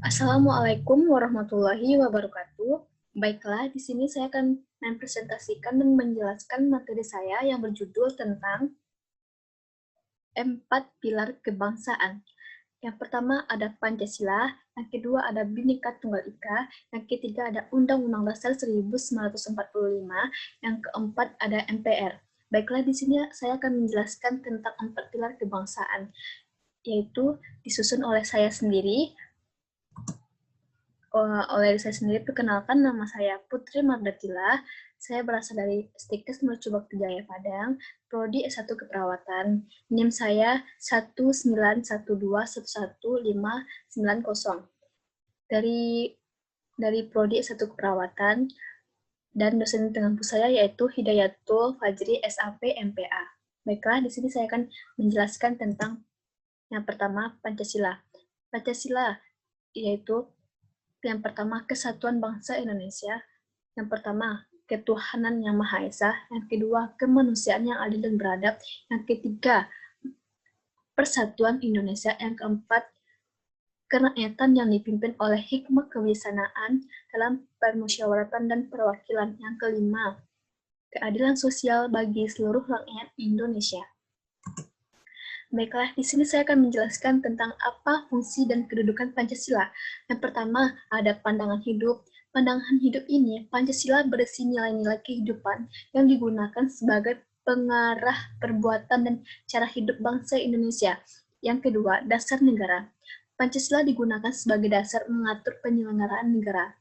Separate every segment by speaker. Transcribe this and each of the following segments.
Speaker 1: Assalamualaikum warahmatullahi wabarakatuh. Baiklah, di sini saya akan mempresentasikan dan menjelaskan materi saya yang berjudul tentang 4 pilar kebangsaan. Yang pertama ada Pancasila, yang kedua ada Bhinneka Tunggal Ika, yang ketiga ada Undang-Undang Dasar 1945, yang keempat ada MPR. Baiklah, di sini saya akan menjelaskan tentang 4 pilar kebangsaan, yaitu disusun oleh saya sendiri. Oleh saya sendiri, perkenalkan nama saya Putri Mardatila. Saya berasal dari Stikes Mercu Bakti Jaya Padang, Prodi S1 Keperawatan. NIM saya 191211590. Dari Prodi S1 Keperawatan, dan dosen pengampu saya yaitu Hidayatul Fajri SAP MPA. Baiklah, di sini saya akan menjelaskan tentang yang pertama Pancasila. Pancasila yaitu yang pertama, kesatuan bangsa Indonesia. Yang pertama, ketuhanan yang Maha Esa. Yang kedua, kemanusiaan yang adil dan beradab. Yang ketiga, persatuan Indonesia. Yang keempat, kerakyatan yang dipimpin oleh hikmah kebijaksanaan dalam permusyawaratan dan perwakilan. Yang kelima, keadilan sosial bagi seluruh rakyat Indonesia. Baiklah, di sini saya akan menjelaskan tentang apa fungsi dan kedudukan Pancasila. Yang pertama, ada pandangan hidup. Pandangan hidup ini, Pancasila berisi nilai-nilai kehidupan yang digunakan sebagai pengarah perbuatan dan cara hidup bangsa Indonesia. Yang kedua, dasar negara. Pancasila digunakan sebagai dasar mengatur penyelenggaraan negara.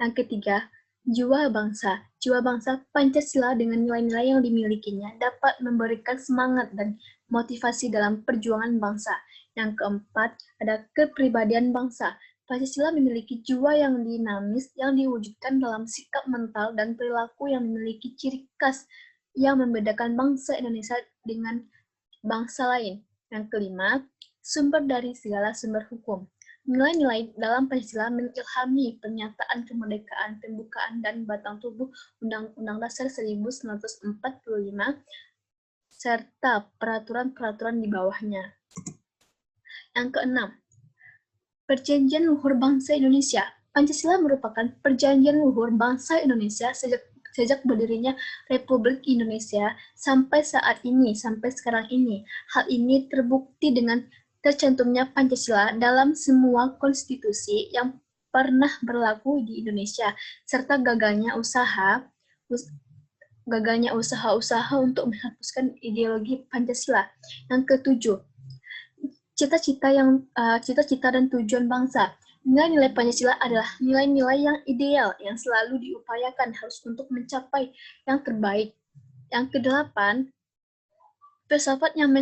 Speaker 1: Yang ketiga, jiwa bangsa. Jiwa bangsa Pancasila dengan nilai-nilai yang dimilikinya dapat memberikan semangat dan motivasi dalam perjuangan bangsa. Yang keempat, ada kepribadian bangsa. Pancasila memiliki jiwa yang dinamis yang diwujudkan dalam sikap mental dan perilaku yang memiliki ciri khas yang membedakan bangsa Indonesia dengan bangsa lain. Yang kelima, sumber dari segala sumber hukum. Nilai-nilai dalam Pancasila mengilhami pernyataan kemerdekaan, pembukaan, dan batang tubuh Undang-Undang Dasar 1945, serta peraturan-peraturan di bawahnya. Yang keenam, Perjanjian Luhur Bangsa Indonesia. Pancasila merupakan perjanjian luhur bangsa Indonesia sejak berdirinya Republik Indonesia sampai saat ini, sampai sekarang ini. Hal ini terbukti dengan tercantumnya Pancasila dalam semua konstitusi yang pernah berlaku di Indonesia, serta gagalnya usaha-usaha untuk menghapuskan ideologi Pancasila. Yang ketujuh, cita-cita dan tujuan bangsa. Nilai-nilai Pancasila adalah nilai-nilai yang ideal yang selalu diupayakan harus untuk mencapai yang terbaik. Yang kedelapan, filsafat yang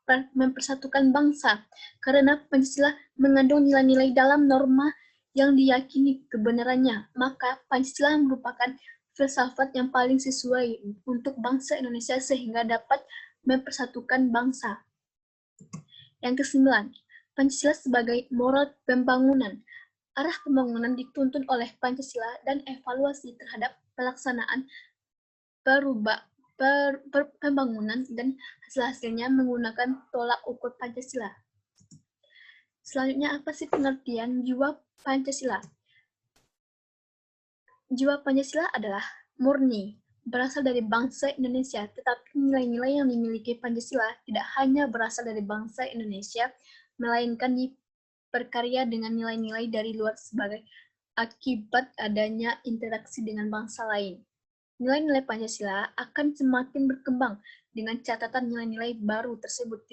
Speaker 1: mempersatukan bangsa, karena Pancasila mengandung nilai-nilai dalam norma yang diyakini kebenarannya, maka Pancasila merupakan filsafat yang paling sesuai untuk bangsa Indonesia sehingga dapat mempersatukan bangsa. Yang kesembilan, Pancasila sebagai moral pembangunan. Arah pembangunan dituntun oleh Pancasila dan evaluasi terhadap pelaksanaan pembangunan dan hasil-hasilnya menggunakan tolak ukur Pancasila. Selanjutnya, apa sih pengertian jiwa Pancasila? Jiwa Pancasila adalah murni, berasal dari bangsa Indonesia, tetapi nilai-nilai yang dimiliki Pancasila tidak hanya berasal dari bangsa Indonesia, melainkan diperkarya dengan nilai-nilai dari luar sebagai akibat adanya interaksi dengan bangsa lain. Nilai-nilai Pancasila akan semakin berkembang dengan catatan nilai-nilai baru tersebut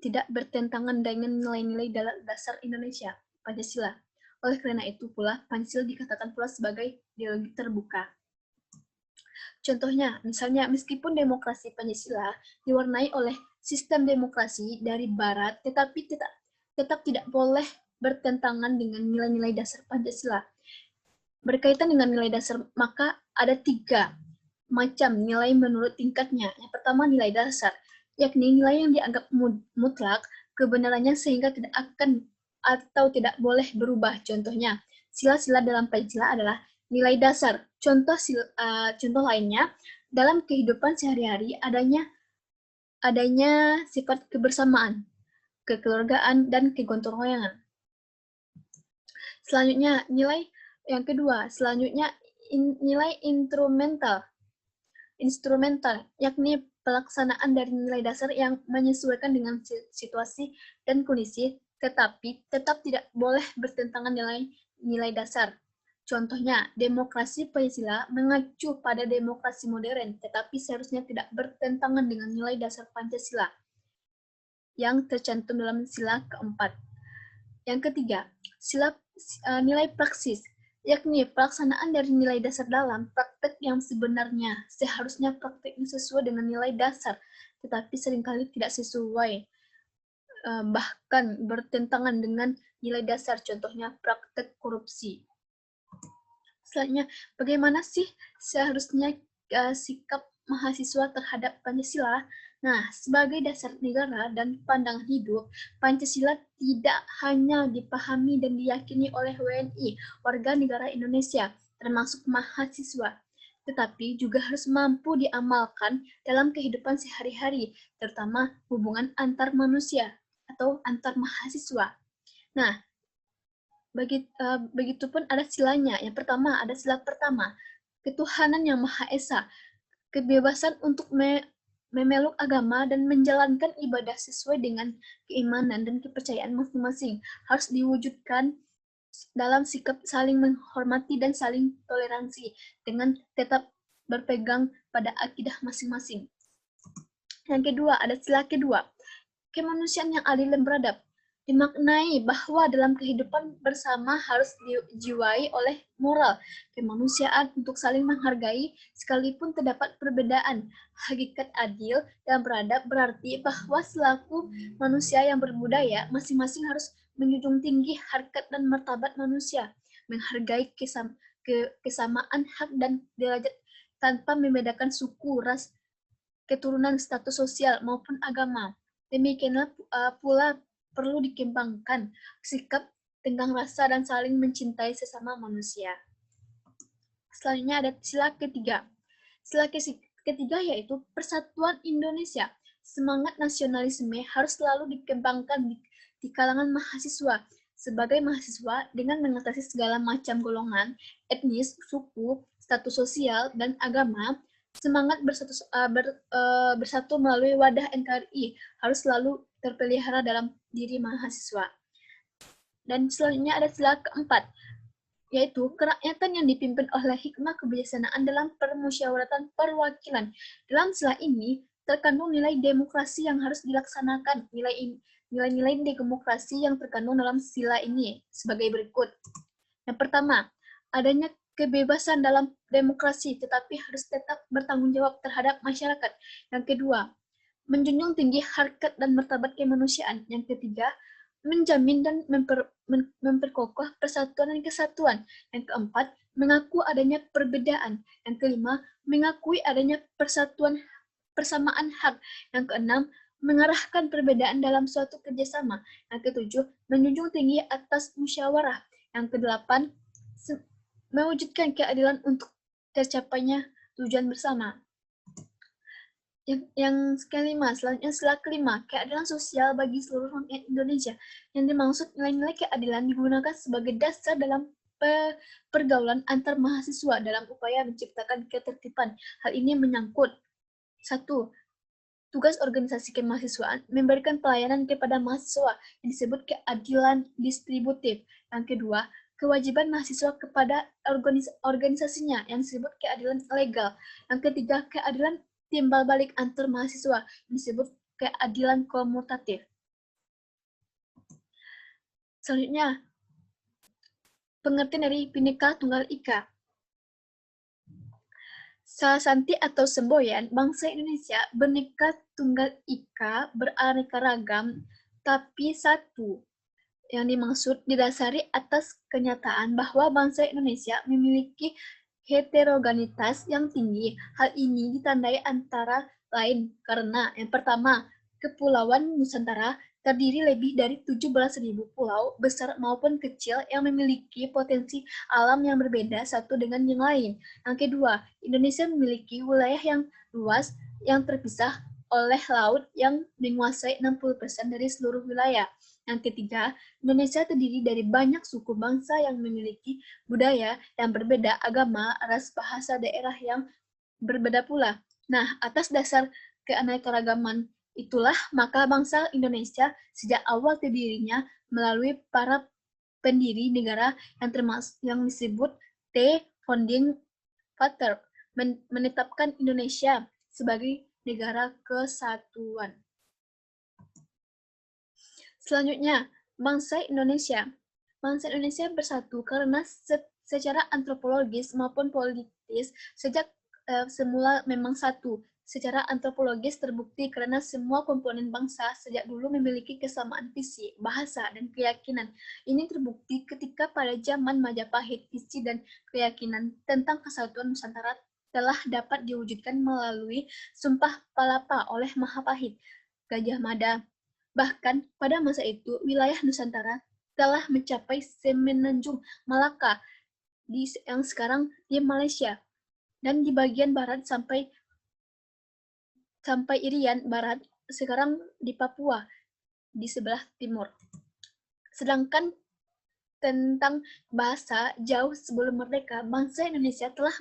Speaker 1: tidak bertentangan dengan nilai-nilai dasar Indonesia, Pancasila. Oleh karena itu pula, Pancasila dikatakan pula sebagai ideologi terbuka. Contohnya, misalnya meskipun demokrasi Pancasila diwarnai oleh sistem demokrasi dari Barat, tetapi tetap tidak boleh bertentangan dengan nilai-nilai dasar Pancasila. Berkaitan dengan nilai dasar, maka ada 3 macam nilai menurut tingkatnya. Yang pertama, nilai dasar, yakni nilai yang dianggap mutlak kebenarannya sehingga tidak akan atau tidak boleh berubah. Contohnya, sila-sila dalam Pancasila adalah nilai dasar. Contoh lainnya, dalam kehidupan sehari-hari adanya sifat kebersamaan, kekeluargaan, dan kegotong royongan. Selanjutnya, nilai yang kedua, selanjutnya nilai instrumental, yakni pelaksanaan dari nilai dasar yang menyesuaikan dengan situasi dan kondisi, tetapi tetap tidak boleh bertentangan dengan nilai dasar. Contohnya, demokrasi Pancasila mengacu pada demokrasi modern, tetapi seharusnya tidak bertentangan dengan nilai dasar Pancasila yang tercantum dalam sila keempat. Yang ketiga, nilai praksis, yakni pelaksanaan dari nilai dasar dalam praktek yang sebenarnya. Seharusnya prakteknya sesuai dengan nilai dasar, tetapi seringkali tidak sesuai, bahkan bertentangan dengan nilai dasar, contohnya praktek korupsi. Selanjutnya, bagaimana sih seharusnya sikap mahasiswa terhadap Pancasila? Nah, sebagai dasar negara dan pandangan hidup, Pancasila tidak hanya dipahami dan diyakini oleh WNI, warga negara Indonesia, termasuk mahasiswa, tetapi juga harus mampu diamalkan dalam kehidupan sehari-hari, terutama hubungan antar manusia atau antar mahasiswa. Nah, begitupun ada silanya. Yang pertama, ada sila pertama, ketuhanan yang Maha Esa, kebebasan untuk memeluk agama dan menjalankan ibadah sesuai dengan keimanan dan kepercayaan masing-masing harus diwujudkan dalam sikap saling menghormati dan saling toleransi dengan tetap berpegang pada akidah masing-masing. Yang kedua, ada sila kedua, kemanusiaan yang adil dan beradab, dimaknai bahwa dalam kehidupan bersama harus dijiwai oleh moral kemanusiaan untuk saling menghargai sekalipun terdapat perbedaan. Hakikat adil dan beradab berarti bahwa selaku manusia yang berbudaya, masing-masing harus menjunjung tinggi harkat dan martabat manusia, menghargai kesamaan hak dan derajat tanpa membedakan suku, ras, keturunan, status sosial, maupun agama. Demikianlah pula perlu dikembangkan sikap tenggang rasa dan saling mencintai sesama manusia. Selanjutnya ada sila ketiga. Sila ketiga yaitu persatuan Indonesia. Semangat nasionalisme harus selalu dikembangkan di kalangan mahasiswa. Sebagai mahasiswa, dengan mengatasi segala macam golongan, etnis, suku, status sosial, dan agama, semangat bersatu melalui wadah NKRI harus selalu terpelihara dalam diri mahasiswa. Dan selanjutnya ada sila keempat, yaitu kerakyatan yang dipimpin oleh hikmah kebijaksanaan dalam permusyawaratan perwakilan. Dalam sila ini terkandung nilai demokrasi yang harus dilaksanakan. Nilai-nilai demokrasi yang terkandung dalam sila ini sebagai berikut. Yang pertama, adanya kebebasan dalam demokrasi, tetapi harus tetap bertanggung jawab terhadap masyarakat. Yang kedua, menjunjung tinggi harkat dan martabat kemanusiaan. Yang ketiga, menjamin dan memperkokoh persatuan dan kesatuan. Yang keempat, mengaku adanya perbedaan. Yang kelima, mengakui adanya persamaan hak. Yang keenam, mengarahkan perbedaan dalam suatu kerjasama. Yang ketujuh, menjunjung tinggi atas musyawarah. Yang kedelapan, mewujudkan keadilan untuk tercapainya tujuan bersama. Yang kelima, selanjutnya sila kelima, keadilan sosial bagi seluruh rakyat Indonesia. Yang dimaksud nilai-nilai keadilan digunakan sebagai dasar dalam pergaulan antar mahasiswa dalam upaya menciptakan ketertiban. Hal ini menyangkut 1. Tugas organisasi kemahasiswaan memberikan pelayanan kepada mahasiswa yang disebut keadilan distributif. Yang kedua, kewajiban mahasiswa kepada organisasinya yang disebut keadilan legal. Yang ketiga, keadilan timbal balik antar mahasiswa yang disebut keadilan komutatif. Selanjutnya, pengertian dari Bhinneka Tunggal Ika. Sasanti atau semboyan, bangsa Indonesia Bhinneka Tunggal Ika, beraneka ragam, tapi satu. Yang dimaksud didasari atas kenyataan bahwa bangsa Indonesia memiliki heterogenitas yang tinggi. Hal ini ditandai antara lain karena yang pertama, Kepulauan Nusantara terdiri lebih dari 17.000 pulau besar maupun kecil yang memiliki potensi alam yang berbeda satu dengan yang lain. Yang kedua, Indonesia memiliki wilayah yang luas yang terpisah oleh laut yang menguasai 60% dari seluruh wilayah. Yang ketiga, Indonesia terdiri dari banyak suku bangsa yang memiliki budaya yang berbeda, agama, ras, bahasa, daerah yang berbeda pula. Nah, atas dasar keanekaragaman itulah maka bangsa Indonesia sejak awal terdirinya melalui para pendiri negara yang disebut The Founding Father menetapkan Indonesia sebagai negara kesatuan. Selanjutnya, bangsa Indonesia. Bangsa Indonesia bersatu karena secara antropologis maupun politis sejak semula memang satu. Secara antropologis terbukti karena semua komponen bangsa sejak dulu memiliki kesamaan visi, bahasa, dan keyakinan. Ini terbukti ketika pada zaman Majapahit visi dan keyakinan tentang kesatuan Nusantara telah dapat diwujudkan melalui Sumpah Palapa oleh Mahapahit, Gajah Mada. Bahkan pada masa itu wilayah Nusantara telah mencapai semenanjung Malaka yang sekarang di Malaysia dan di bagian barat sampai Irian Barat sekarang di Papua di sebelah timur. Sedangkan tentang bahasa, jauh sebelum merdeka, bangsa Indonesia telah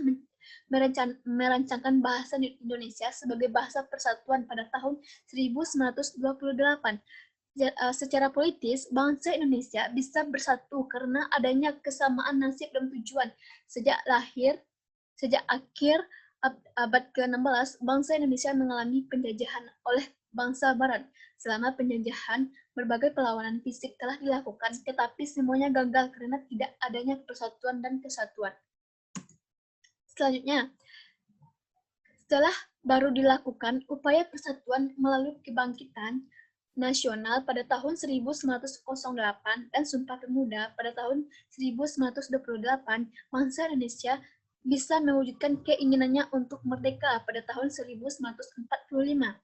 Speaker 1: merancangkan bahasa Indonesia sebagai bahasa persatuan pada tahun 1928. Secara politis, bangsa Indonesia bisa bersatu karena adanya kesamaan nasib dan tujuan. Sejak akhir abad ke-16, bangsa Indonesia mengalami penjajahan oleh bangsa Barat. Selama penjajahan, berbagai perlawanan fisik telah dilakukan, tetapi semuanya gagal karena tidak adanya persatuan dan kesatuan. Selanjutnya, setelah baru dilakukan upaya persatuan melalui kebangkitan nasional pada tahun 1908 dan Sumpah Pemuda pada tahun 1928, bangsa Indonesia bisa mewujudkan keinginannya untuk merdeka pada tahun 1945.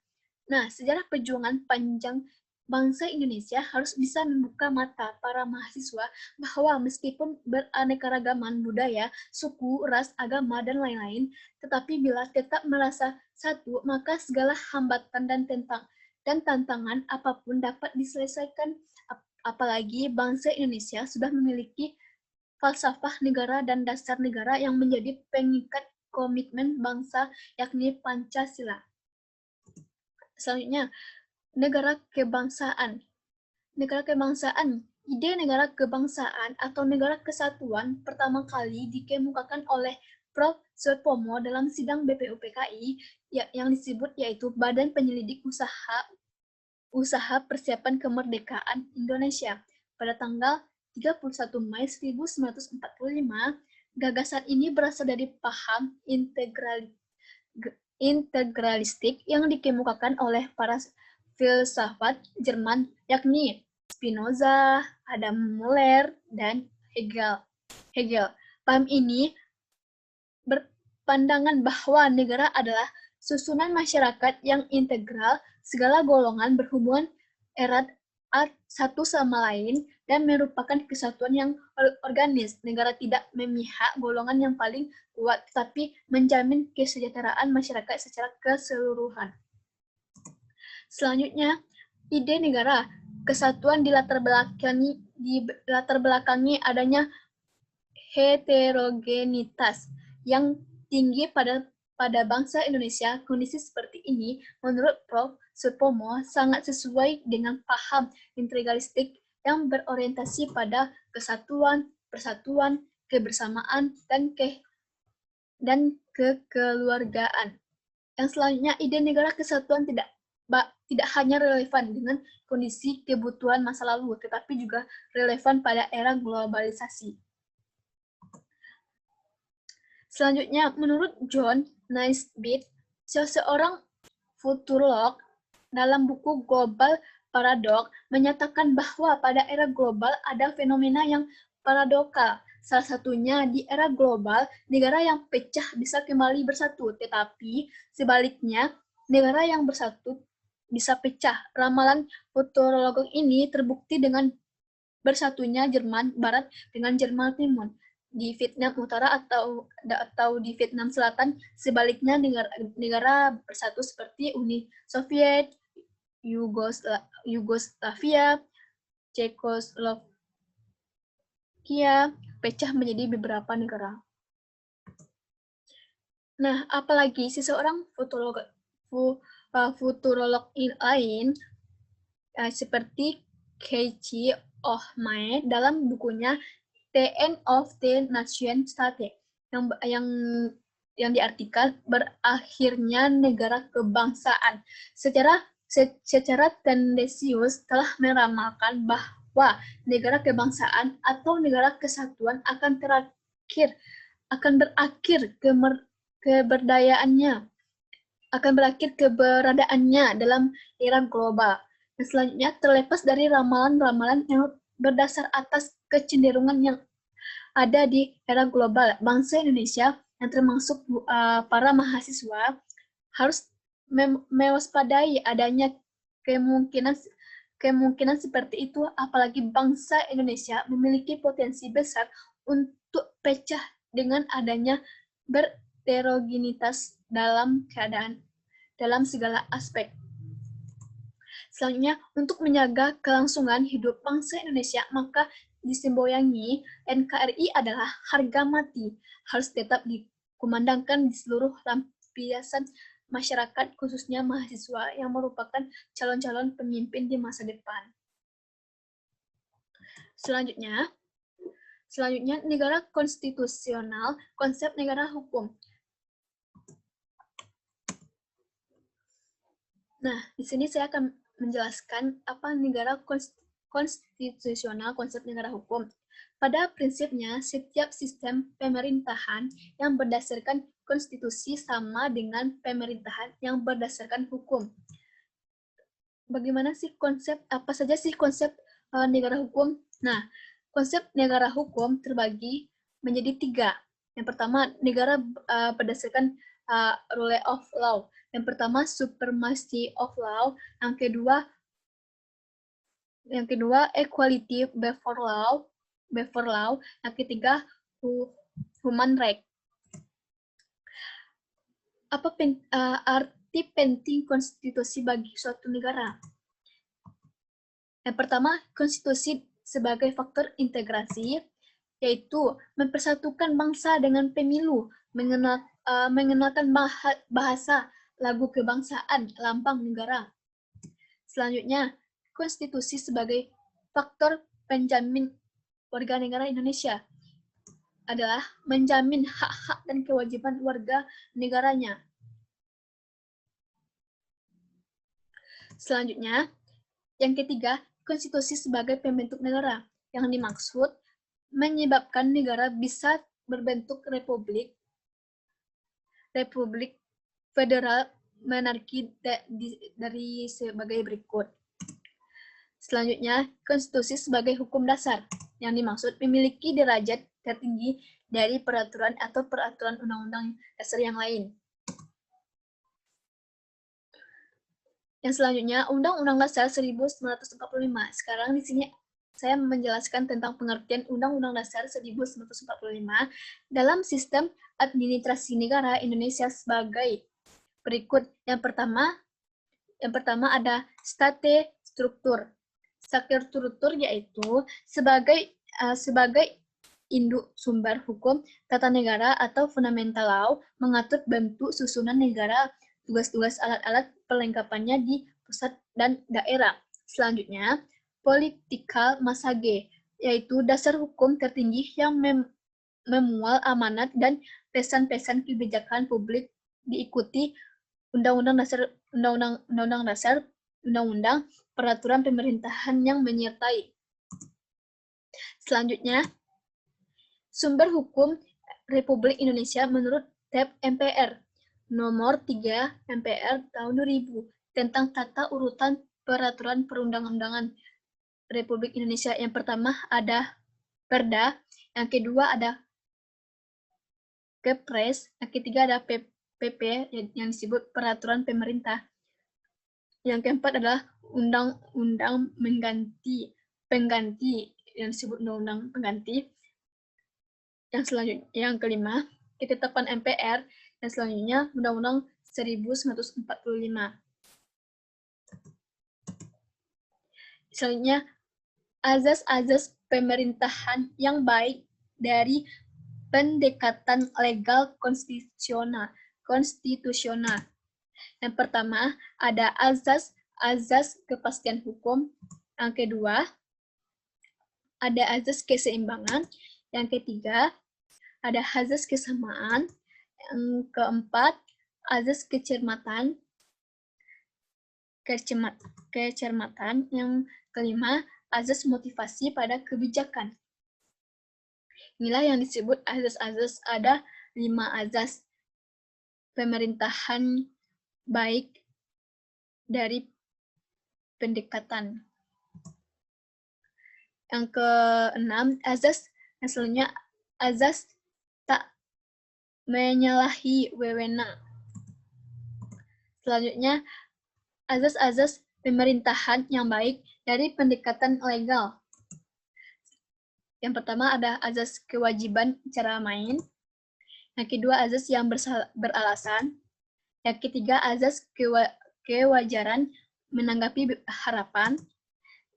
Speaker 1: Nah, sejarah perjuangan panjang bangsa Indonesia harus bisa membuka mata para mahasiswa bahwa meskipun beraneka-ragaman budaya, suku, ras, agama, dan lain-lain, tetapi bila tetap merasa satu, maka segala hambatan dan tantangan apapun dapat diselesaikan. Apalagi bangsa Indonesia sudah memiliki falsafah negara dan dasar negara yang menjadi pengikat komitmen bangsa, yakni Pancasila. Selanjutnya, negara kebangsaan. Negara kebangsaan. Ide negara kebangsaan atau negara kesatuan pertama kali dikemukakan oleh Prof. Supomo dalam sidang BPUPKI yang disebut yaitu Badan Penyelidik Usaha Persiapan Kemerdekaan Indonesia pada tanggal 31 Mei 1945. Gagasan ini berasal dari paham integralistik yang dikemukakan oleh para filsafat Jerman, yakni Spinoza, Adam Muller, dan Hegel. Paham ini berpandangan bahwa negara adalah susunan masyarakat yang integral, segala golongan berhubungan erat satu sama lain, dan merupakan kesatuan yang organis. Negara tidak memihak golongan yang paling kuat, tetapi menjamin kesejahteraan masyarakat secara keseluruhan. Selanjutnya, ide negara kesatuan dilatar belakangi adanya heterogenitas yang tinggi pada bangsa Indonesia. Kondisi seperti ini, menurut Prof. Supomo, sangat sesuai dengan paham integralistik yang berorientasi pada kesatuan, persatuan, kebersamaan, dan kekeluargaan. Yang selanjutnya, ide negara kesatuan tidak hanya relevan dengan kondisi kebutuhan masa lalu, tetapi juga relevan pada era globalisasi. Selanjutnya, menurut John Naisbitt, seorang futurolog, dalam buku Global Paradox menyatakan bahwa pada era global ada fenomena yang paradokal. Salah satunya di era global, negara yang pecah bisa kembali bersatu, tetapi sebaliknya, negara yang bersatu bisa pecah. Ramalan futurolog ini terbukti dengan bersatunya Jerman Barat dengan Jerman Timur. di Vietnam Utara atau di Vietnam Selatan. Sebaliknya negara bersatu seperti Uni Soviet, Yugoslavia, Cekoslovakia pecah menjadi beberapa negara. Nah, apalagi seseorang futurolog lain seperti Keiichi Ohmae dalam bukunya The End of the Nation State yang diartikan berakhirnya negara kebangsaan. Secara tendensius telah meramalkan bahwa negara kebangsaan atau negara kesatuan akan berakhir keberadaannya dalam era global. Dan selanjutnya, terlepas dari ramalan-ramalan yang berdasar atas kecenderungan yang ada di era global, bangsa Indonesia yang termasuk para mahasiswa harus mewaspadai adanya kemungkinan seperti itu, apalagi bangsa Indonesia memiliki potensi besar untuk pecah dengan adanya berheterogenitas dalam segala aspek. Selanjutnya, untuk menjaga kelangsungan hidup bangsa Indonesia, maka disemboyangi NKRI adalah harga mati, harus tetap dikumandangkan di seluruh lapisan masyarakat, khususnya mahasiswa yang merupakan calon-calon pemimpin di masa depan. Selanjutnya, negara konstitusional, konsep negara hukum. Nah, di sini saya akan menjelaskan apa negara konstitusional, konsep negara hukum. Pada prinsipnya, setiap sistem pemerintahan yang berdasarkan konstitusi sama dengan pemerintahan yang berdasarkan hukum. Bagaimana sih apa saja sih konsep negara hukum? Nah, konsep negara hukum terbagi menjadi 3. Yang pertama, negara berdasarkan rule of law. Yang pertama, supremacy of law. Yang kedua equality before law. Yang ketiga, human right. Apa arti penting konstitusi bagi suatu negara? Yang pertama, konstitusi sebagai faktor integrasi, yaitu mempersatukan bangsa dengan pemilu, mengenalkan bahasa, lagu kebangsaan, lambang negara. Selanjutnya, konstitusi sebagai faktor penjamin warga negara Indonesia adalah menjamin hak-hak dan kewajiban warga negaranya. Selanjutnya, yang ketiga, konstitusi sebagai pembentuk negara. Yang dimaksud menyebabkan negara bisa berbentuk republik federal monarki dari sebagai berikut. Selanjutnya, konstitusi sebagai hukum dasar. Yang dimaksud memiliki derajat tertinggi dari peraturan atau peraturan undang-undang dasar yang lain. Yang selanjutnya, Undang-Undang Dasar 1945. Sekarang di sini saya menjelaskan tentang pengertian Undang-Undang Dasar 1945 dalam sistem administrasi negara Indonesia sebagai berikut. Yang pertama ada state struktur. State struktur yaitu sebagai induk sumber hukum tata negara atau fundamental law, mengatur bentuk susunan negara, tugas-tugas alat-alat perlengkapannya di pusat dan daerah. Selanjutnya, political massage, yaitu dasar hukum tertinggi yang memual amanat dan pesan-pesan kebijakan publik diikuti undang-undang dasar, undang-undang, peraturan pemerintahan yang menyertai. Selanjutnya, sumber hukum Republik Indonesia menurut Tab MPR nomor 3 MPR tahun 2000 tentang tata urutan peraturan perundang-undangan Republik Indonesia. Yang pertama ada Perda, yang kedua ada Kepres, yang ketiga ada PP yang disebut peraturan pemerintah. Yang keempat adalah undang-undang pengganti yang disebut undang-undang pengganti. Yang kelima, ketetapan MPR, dan selanjutnya Undang-Undang 1945. Selanjutnya, azas-azas pemerintahan yang baik dari pendekatan legal konstitusional. Yang pertama, ada azas kepastian hukum. Yang kedua, ada azas keseimbangan. Yang ketiga, ada azas kesamaan. Yang keempat, azas kecermatan. Yang kelima, azas motivasi pada kebijakan. Inilah yang disebut azas-azas. Ada 5 azas pemerintahan baik dari pendekatan. Yang keenam, hasilnya azas tak menyalahi wewenang. Selanjutnya, azas-azas pemerintahan yang baik dari pendekatan legal. Yang pertama ada azas kewajiban cara main. Yang kedua, azas yang beralasan. Yang ketiga, azas kewajaran menanggapi harapan.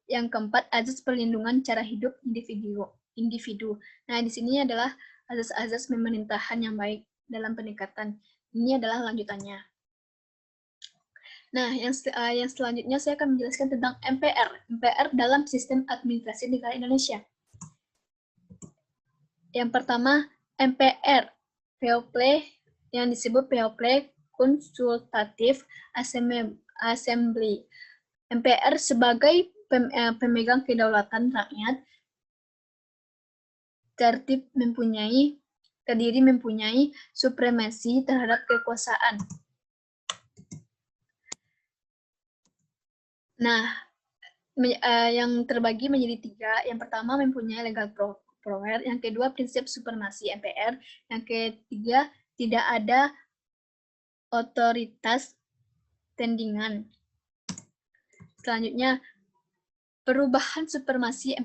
Speaker 1: Yang keempat, azas perlindungan cara hidup individu. Nah, di sini adalah azas-azas pemerintahan yang baik dalam pendekatan. Ini adalah lanjutannya. Nah, yang selanjutnya saya akan menjelaskan tentang MPR. MPR dalam sistem administrasi negara Indonesia. Yang pertama, MPR, People yang disebut People Consultative Assembly. MPR sebagai pemegang kedaulatan rakyat terdiri mempunyai supremasi terhadap kekuasaan. Nah, yang terbagi menjadi 3. Yang pertama mempunyai legal power, yang kedua prinsip supremasi MPR, yang ketiga tidak ada otoritas tandingan. Selanjutnya, perubahan supremasi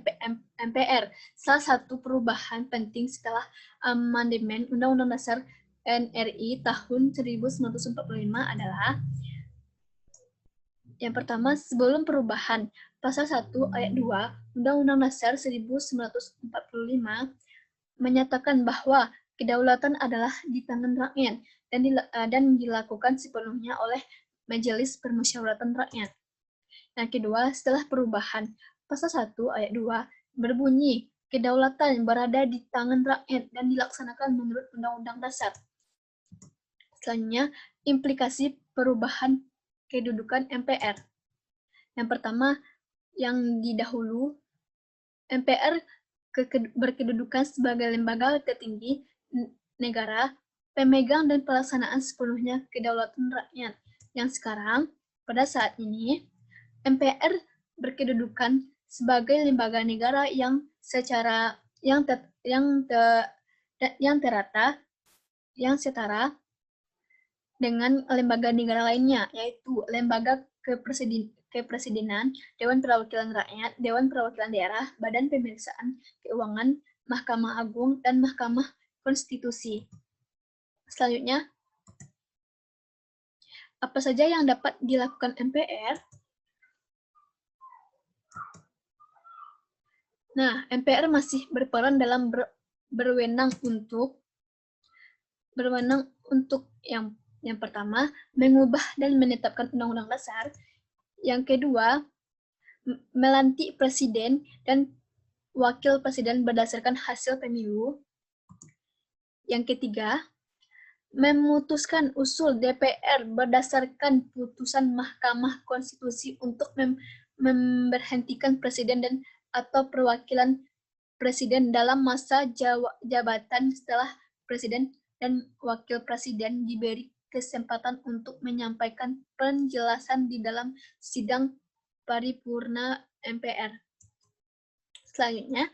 Speaker 1: MPR. Salah satu perubahan penting setelah amandemen Undang-Undang Dasar NRI tahun 1945 adalah yang pertama, sebelum perubahan, Pasal 1 Ayat 2 Undang-Undang Dasar 1945 menyatakan bahwa kedaulatan adalah di tangan rakyat dan dilakukan sepenuhnya oleh Majelis Permusyawaratan Rakyat. Yang kedua, setelah perubahan, Pasal 1 Ayat 2 berbunyi, kedaulatan berada di tangan rakyat dan dilaksanakan menurut Undang-Undang Dasar. Selanjutnya, implikasi perubahan kedudukan MPR. Yang pertama, yang didahulu, MPR berkedudukan sebagai lembaga tertinggi negara, pemegang dan pelaksanaan sepenuhnya kedaulatan rakyat. Yang sekarang, pada saat ini, MPR berkedudukan sebagai lembaga negara yang setara dengan lembaga negara lainnya, yaitu lembaga kepresidenan, Dewan Perwakilan Rakyat, Dewan Perwakilan Daerah, Badan Pemeriksaan Keuangan, Mahkamah Agung, dan Mahkamah Konstitusi. Selanjutnya, apa saja yang dapat dilakukan MPR? Nah, MPR masih berperan dalam berwenang untuk yang pertama, mengubah dan menetapkan Undang-Undang Dasar. Yang kedua, melantik presiden dan wakil presiden berdasarkan hasil pemilu. Yang ketiga, memutuskan usul DPR berdasarkan putusan Mahkamah Konstitusi untuk memberhentikan presiden dan atau perwakilan presiden dalam masa jabatan setelah presiden dan wakil presiden diberi kesempatan untuk menyampaikan penjelasan di dalam sidang paripurna MPR. Selanjutnya,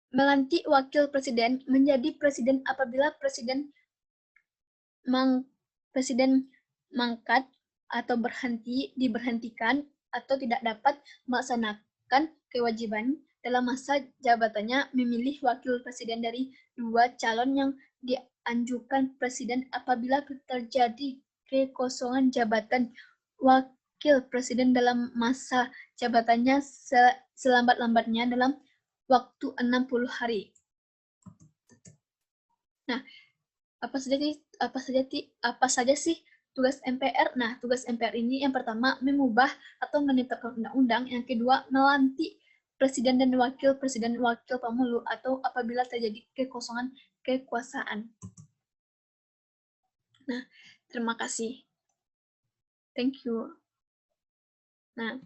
Speaker 1: melantik wakil presiden menjadi presiden apabila presiden mangkat atau diberhentikan atau tidak dapat melaksanakan kewajiban dalam masa jabatannya memilih wakil presiden dari dua calon yang diajukan presiden apabila terjadi kekosongan jabatan wakil presiden dalam masa jabatannya selambat-lambatnya dalam waktu 60 hari. Nah, apa saja sih tugas MPR? Nah, tugas MPR ini yang pertama mengubah atau menetapkan undang-undang, yang kedua melantik presiden dan wakil pemilu atau apabila terjadi kekosongan kekuasaan. Nah, terima kasih. Thank you. Nah,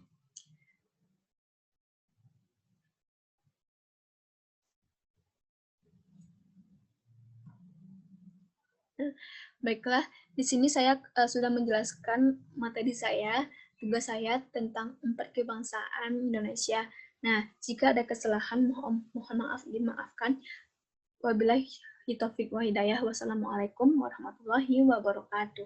Speaker 1: baiklah, di sini saya sudah menjelaskan materi saya, tugas saya tentang 4 kebangsaan Indonesia. Nah, jika ada kesalahan, mohon maaf, dimaafkan. Wabillahi taufiq wa hidayah. Wassalamualaikum warahmatullahi wabarakatuh.